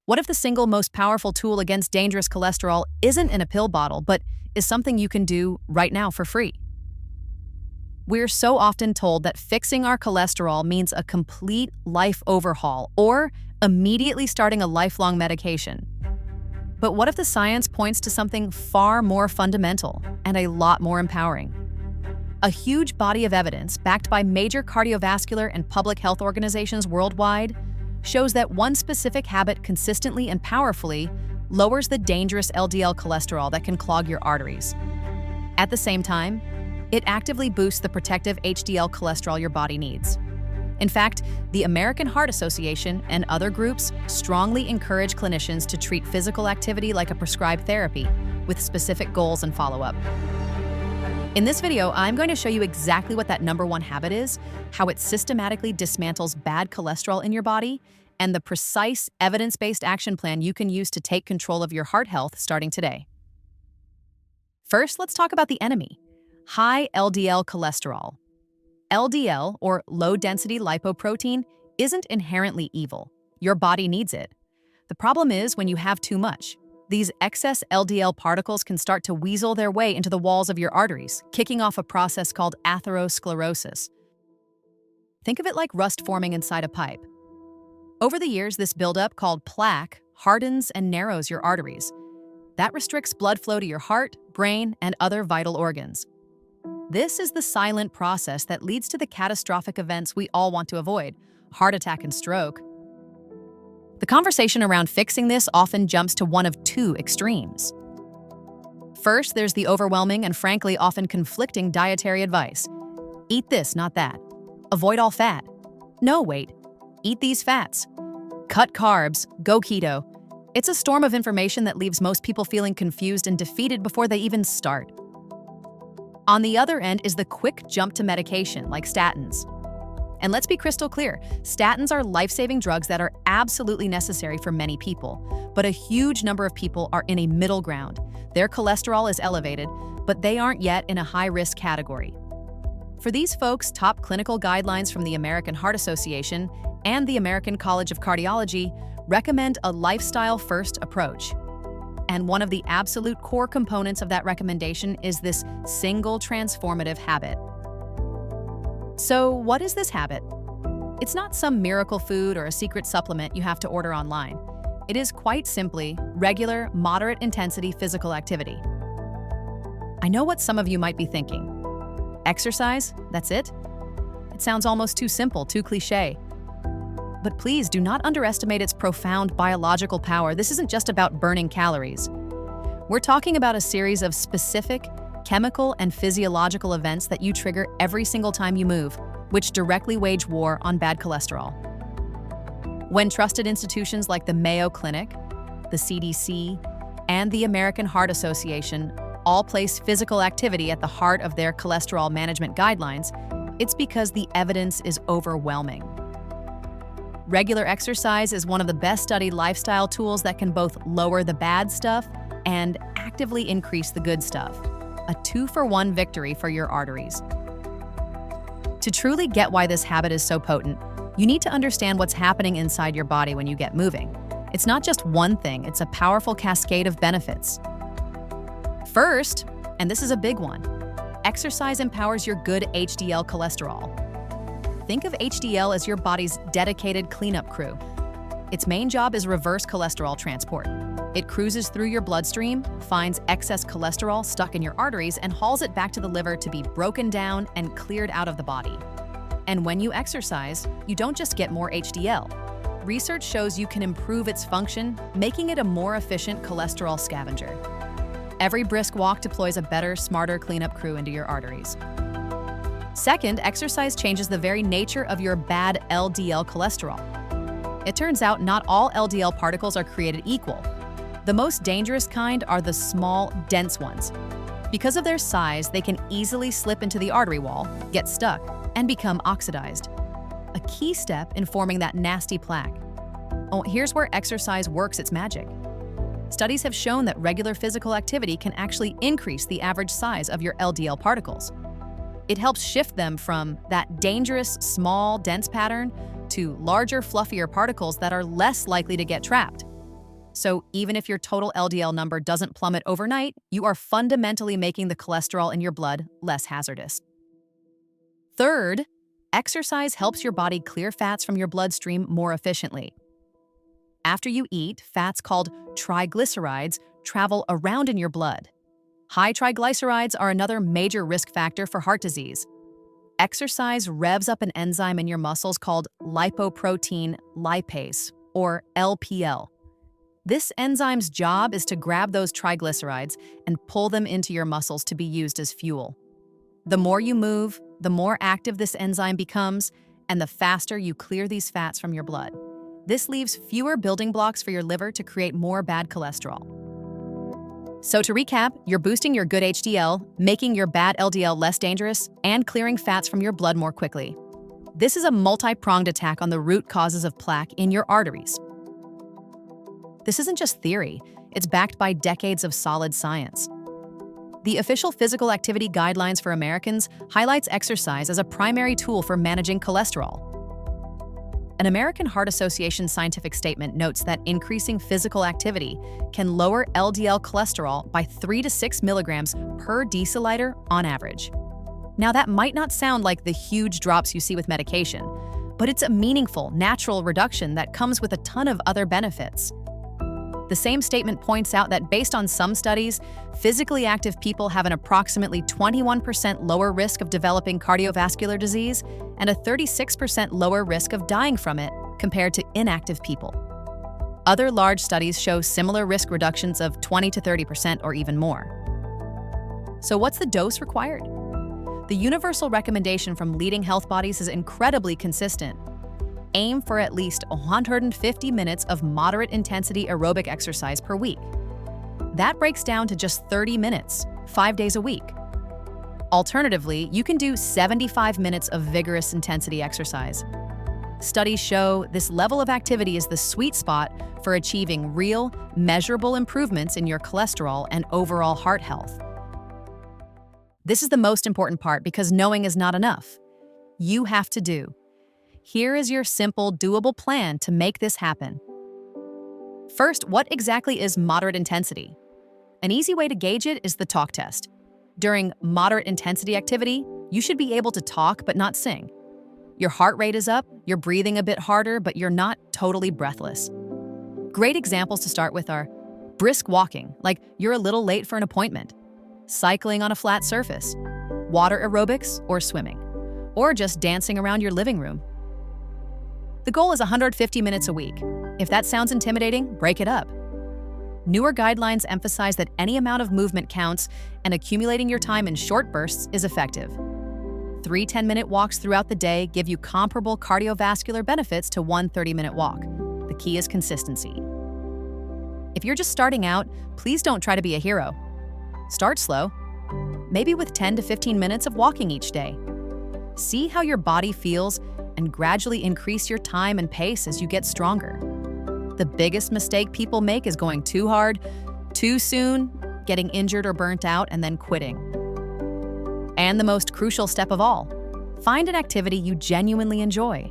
What if the single most powerful tool against dangerous cholesterol isn't in a pill bottle, but is something you can do right now for free? We're so often told that fixing our cholesterol means a complete life overhaul or immediately starting a lifelong medication. But what if the science points to something far more fundamental and a lot more empowering? A huge body of evidence, backed by major cardiovascular and public health organizations worldwide, shows that one specific habit consistently and powerfully lowers the dangerous LDL cholesterol that can clog your arteries. At the same time, it actively boosts the protective HDL cholesterol your body needs. In fact, the American Heart Association and other groups strongly encourage clinicians to treat physical activity like a prescribed therapy, with specific goals and follow-up. In this video, I'm going to show you exactly what that number one habit is, how it systematically dismantles bad cholesterol in your body, and the precise evidence-based action plan you can use to take control of your heart health starting today. First, let's talk about the enemy: high LDL cholesterol. LDL, or low-density lipoprotein, isn't inherently evil. Your body needs it. The problem is when you have too much. These excess LDL particles can start to weasel their way into the walls of your arteries, kicking off a process called atherosclerosis. Think of it like rust forming inside a pipe. Over the years, this buildup, called plaque, hardens and narrows your arteries. That restricts blood flow to your heart, brain, and other vital organs. This is the silent process that leads to the catastrophic events we all want to avoid: heart attack and stroke. The conversation around fixing this often jumps to one of two extremes. First, there's the overwhelming and frankly often conflicting dietary advice. Eat this, not that. Avoid all fat. No, wait. Eat these fats. Cut carbs. Go keto. It's a storm of information that leaves most people feeling confused and defeated before they even start. On the other end is the quick jump to medication, like statins. And let's be crystal clear, statins are life-saving drugs that are absolutely necessary for many people, but a huge number of people are in a middle ground. Their cholesterol is elevated, but they aren't yet in a high-risk category. For these folks, top clinical guidelines from the American Heart Association and the American College of Cardiology recommend a lifestyle-first approach. And one of the absolute core components of that recommendation is this single transformative habit. So what is this habit? It's not some miracle food or a secret supplement you have to order online. It is quite simply regular, moderate-intensity physical activity. I know what some of you might be thinking. Exercise? That's it? It sounds almost too simple, too cliché. But please do not underestimate its profound biological power. This isn't just about burning calories. We're talking about a series of specific chemical and physiological events that you trigger every single time you move, which directly wage war on bad cholesterol. When trusted institutions like the Mayo Clinic, the CDC, and the American Heart Association all place physical activity at the heart of their cholesterol management guidelines, it's because the evidence is overwhelming. Regular exercise is one of the best studied lifestyle tools that can both lower the bad stuff and actively increase the good stuff. A 2-for-1 victory for your arteries. To truly get why this habit is so potent, you need to understand what's happening inside your body when you get moving. It's not just one thing, it's a powerful cascade of benefits. First, and this is a big one, exercise empowers your good HDL cholesterol. Think of HDL as your body's dedicated cleanup crew. Its main job is reverse cholesterol transport. It cruises through your bloodstream, finds excess cholesterol stuck in your arteries, and hauls it back to the liver to be broken down and cleared out of the body. And when you exercise, you don't just get more HDL. Research shows you can improve its function, making it a more efficient cholesterol scavenger. Every brisk walk deploys a better, smarter cleanup crew into your arteries. Second, exercise changes the very nature of your bad LDL cholesterol. It turns out not all LDL particles are created equal. The most dangerous kind are the small, dense ones. Because of their size, they can easily slip into the artery wall, get stuck, and become oxidized. A key step in forming that nasty plaque. Oh, here's where exercise works its magic. Studies have shown that regular physical activity can actually increase the average size of your LDL particles. It helps shift them from that dangerous, small, dense pattern to larger, fluffier particles that are less likely to get trapped. So even if your total LDL number doesn't plummet overnight, you are fundamentally making the cholesterol in your blood less hazardous. Third, exercise helps your body clear fats from your bloodstream more efficiently. After you eat, fats called triglycerides travel around in your blood. High triglycerides are another major risk factor for heart disease. Exercise revs up an enzyme in your muscles called lipoprotein lipase, or LPL. This enzyme's job is to grab those triglycerides and pull them into your muscles to be used as fuel. The more you move, the more active this enzyme becomes, and the faster you clear these fats from your blood. This leaves fewer building blocks for your liver to create more bad cholesterol. So to recap, you're boosting your good HDL, making your bad LDL less dangerous, and clearing fats from your blood more quickly. This is a multi-pronged attack on the root causes of plaque in your arteries. This isn't just theory, it's backed by decades of solid science. The official physical activity guidelines for Americans highlights exercise as a primary tool for managing cholesterol. An American Heart Association scientific statement notes that increasing physical activity can lower LDL cholesterol by 3 to 6 milligrams per deciliter on average. Now, that might not sound like the huge drops you see with medication, but it's a meaningful, natural reduction that comes with a ton of other benefits. The same statement points out that based on some studies, physically active people have an approximately 21% lower risk of developing cardiovascular disease and a 36% lower risk of dying from it compared to inactive people. Other large studies show similar risk reductions of 20 to 30% or even more. So what's the dose required? The universal recommendation from leading health bodies is incredibly consistent. Aim for at least 150 minutes of moderate intensity aerobic exercise per week. That breaks down to just 30 minutes, 5 days a week. Alternatively, you can do 75 minutes of vigorous intensity exercise. Studies show this level of activity is the sweet spot for achieving real, measurable improvements in your cholesterol and overall heart health. This is the most important part because knowing is not enough. You have to do. Here is your simple, doable plan to make this happen. First, what exactly is moderate intensity? An easy way to gauge it is the talk test. During moderate intensity activity, you should be able to talk but not sing. Your heart rate is up, you're breathing a bit harder, but you're not totally breathless. Great examples to start with are brisk walking, like you're a little late for an appointment, cycling on a flat surface, water aerobics or swimming, or just dancing around your living room. The goal is 150 minutes a week. If that sounds intimidating, break it up. Newer guidelines emphasize that any amount of movement counts, and accumulating your time in short bursts is effective. 3 10-minute walks throughout the day give you comparable cardiovascular benefits to one 30-minute walk. The key is consistency. If you're just starting out, please don't try to be a hero. Start slow, maybe with 10 to 15 minutes of walking each day. See how your body feels and gradually increase your time and pace as you get stronger. The biggest mistake people make is going too hard, too soon, getting injured or burnt out, and then quitting. And the most crucial step of all, find an activity you genuinely enjoy.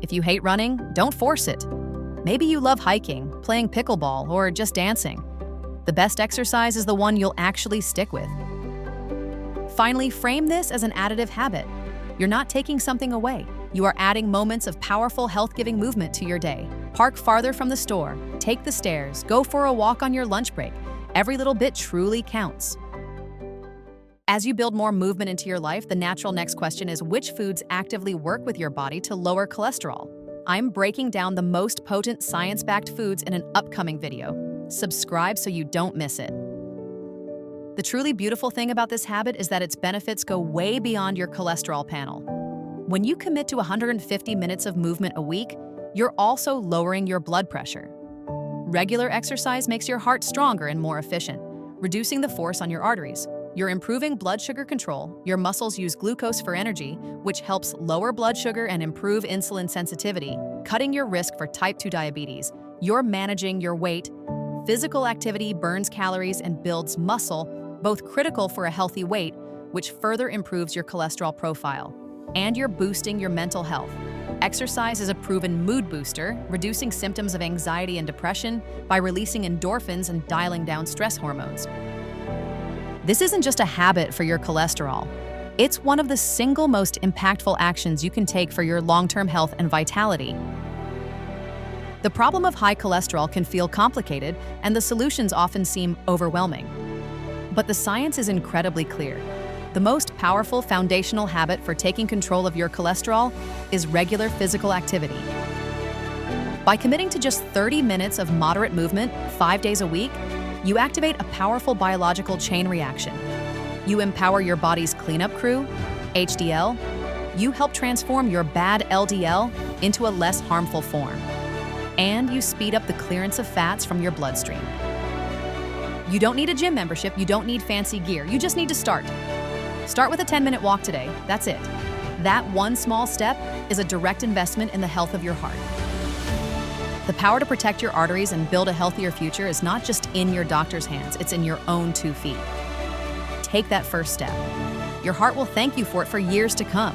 If you hate running, don't force it. Maybe you love hiking, playing pickleball, or just dancing. The best exercise is the one you'll actually stick with. Finally, frame this as an additive habit. You're not taking something away. You are adding moments of powerful, health-giving movement to your day. Park farther from the store, take the stairs, go for a walk on your lunch break. Every little bit truly counts. As you build more movement into your life, the natural next question is which foods actively work with your body to lower cholesterol? I'm breaking down the most potent science-backed foods in an upcoming video. Subscribe so you don't miss it. The truly beautiful thing about this habit is that its benefits go way beyond your cholesterol panel. When you commit to 150 minutes of movement a week, you're also lowering your blood pressure. Regular exercise makes your heart stronger and more efficient, reducing the force on your arteries. You're improving blood sugar control, your muscles use glucose for energy, which helps lower blood sugar and improve insulin sensitivity, cutting your risk for type 2 diabetes. You're managing your weight. Physical activity burns calories and builds muscle, both critical for a healthy weight, which further improves your cholesterol profile. And you're boosting your mental health. Exercise is a proven mood booster, reducing symptoms of anxiety and depression by releasing endorphins and dialing down stress hormones. This isn't just a habit for your cholesterol. It's one of the single most impactful actions you can take for your long-term health and vitality. The problem of high cholesterol can feel complicated, and the solutions often seem overwhelming. But the science is incredibly clear. The most powerful foundational habit for taking control of your cholesterol is regular physical activity. By committing to just 30 minutes of moderate movement 5 days a week, you activate a powerful biological chain reaction. You empower your body's cleanup crew, HDL. You help transform your bad LDL into a less harmful form. And you speed up the clearance of fats from your bloodstream. You don't need a gym membership, you don't need fancy gear, you just need to start. Start with a 10-minute walk today, that's it. That one small step is a direct investment in the health of your heart. The power to protect your arteries and build a healthier future is not just in your doctor's hands, it's in your own 2 feet. Take that first step. Your heart will thank you for it for years to come.